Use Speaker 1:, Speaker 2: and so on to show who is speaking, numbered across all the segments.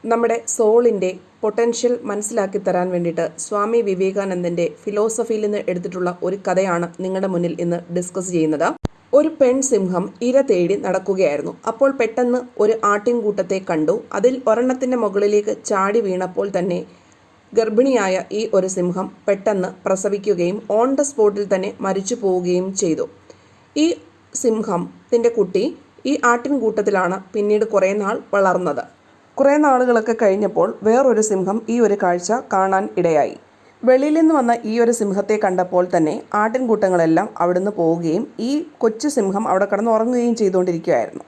Speaker 1: നമ്മുടെ സോളിൻ്റെ പൊട്ടൻഷ്യൽ മനസ്സിലാക്കി തരാൻ വേണ്ടിയിട്ട് സ്വാമി വിവേകാനന്ദൻ്റെ ഫിലോസഫിയിൽ നിന്ന് എടുത്തിട്ടുള്ള ഒരു കഥയാണ് നിങ്ങളുടെ മുന്നിൽ ഇന്ന് ഡിസ്കസ് ചെയ്യുന്നത്. ഒരു പെൺസിംഹം ഇര തേടി നടക്കുകയായിരുന്നു. അപ്പോൾ പെട്ടെന്ന് ഒരു ആട്ടിൻകൂട്ടത്തെ കണ്ടു. അതിൽ ഒരെണ്ണത്തിൻ്റെ മുകളിലേക്ക് ചാടി വീണപ്പോൾ തന്നെ ഗർഭിണിയായ ഈ ഒരു സിംഹം പെട്ടെന്ന് പ്രസവിക്കുകയും ഓൺ ദ സ്പോട്ടിൽ തന്നെ മരിച്ചു പോവുകയും ചെയ്തു. ഈ സിംഹത്തിൻ്റെ കുട്ടി ഈ ആട്ടിൻകൂട്ടത്തിലാണ് പിന്നീട് കുറേ നാൾ വളർന്നത്. കുറേ നാളുകളൊക്കെ കഴിഞ്ഞപ്പോൾ വേറൊരു സിംഹം ഈ ഒരു കാഴ്ച കാണാൻ ഇടയായി. വെളിയിൽ നിന്ന് വന്ന ഈ ഒരു സിംഹത്തെ കണ്ടപ്പോൾ തന്നെ ആട്ടിൻകൂട്ടങ്ങളെല്ലാം അവിടുന്ന് പോവുകയും ഈ കൊച്ചു സിംഹം അവിടെ കിടന്ന് ഉറങ്ങുകയും ചെയ്തുകൊണ്ടിരിക്കുകയായിരുന്നു.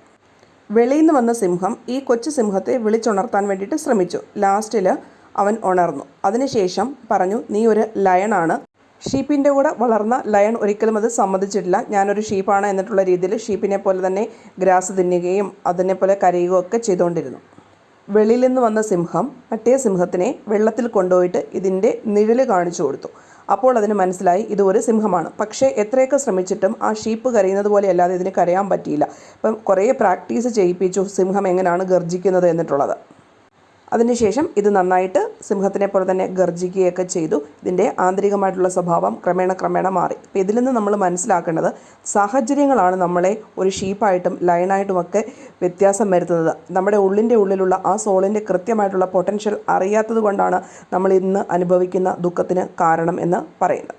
Speaker 1: വെളിയിൽ നിന്ന് വന്ന സിംഹം ഈ കൊച്ചു സിംഹത്തെ വിളിച്ചുണർത്താൻ വേണ്ടിയിട്ട് ശ്രമിച്ചു. ലാസ്റ്റിൽ അവൻ ഉണർന്നു. അതിനുശേഷം പറഞ്ഞു, നീ ഒരു ലയണാണ്. ഷീപ്പിൻ്റെ കൂടെ വളർന്ന ലയൺ ഒരിക്കലും അത് സമ്മതിച്ചിട്ടില്ല. ഞാനൊരു ഷീപ്പാണ് എന്നിട്ടുള്ള രീതിയിൽ ഷീപ്പിനെ പോലെ തന്നെ ഗ്രാസ് തിന്നുകയും അതിനെപ്പോലെ കരയുകയും ഒക്കെ ചെയ്തുകൊണ്ടിരുന്നു. വെളിയിൽ നിന്ന് വന്ന സിംഹം മറ്റേ സിംഹത്തിനെ വെള്ളത്തിൽ കൊണ്ടുപോയിട്ട് ഇതിൻ്റെ നിഴല് കാണിച്ചു കൊടുത്തു. അപ്പോൾ അതിന് മനസ്സിലായി ഇത് ഒരു സിംഹമാണ്. പക്ഷേ എത്രയൊക്കെ ശ്രമിച്ചിട്ടും ആ ഷീപ്പ് കരയുന്നത് പോലെ അല്ലാതെ ഇതിന് കരയാൻ പറ്റിയില്ല. അപ്പം കുറേ പ്രാക്ടീസ് ചെയ്യിപ്പിച്ചു സിംഹം എങ്ങനെയാണ് ഗർജിക്കുന്നത് എന്നിട്ടുള്ളത്. അതിനുശേഷം ഇത് നന്നായിട്ട് സിംഹത്തിനെ പോലെ തന്നെ ഗർജിക്കുകയൊക്കെ ചെയ്തു. ഇതിൻ്റെ ആന്തരികമായിട്ടുള്ള സ്വഭാവം ക്രമേണ മാറി. അപ്പോൾ ഇതിൽ നിന്ന് നമ്മൾ മനസ്സിലാക്കേണ്ടത് സാഹചര്യങ്ങളാണ് നമ്മളെ ഒരു ഷീപ്പായിട്ടും ലയണായിട്ടുമൊക്കെ വ്യത്യാസം വരുത്തുന്നത്. നമ്മുടെ ഉള്ളിലുള്ള ആ സോളിൻ്റെ കൃത്യമായിട്ടുള്ള പൊട്ടൻഷ്യൽ അറിയാത്തത് കൊണ്ടാണ് നമ്മൾ ഇന്ന് അനുഭവിക്കുന്ന ദുഃഖത്തിന് കാരണം എന്ന് പറയുന്നത്.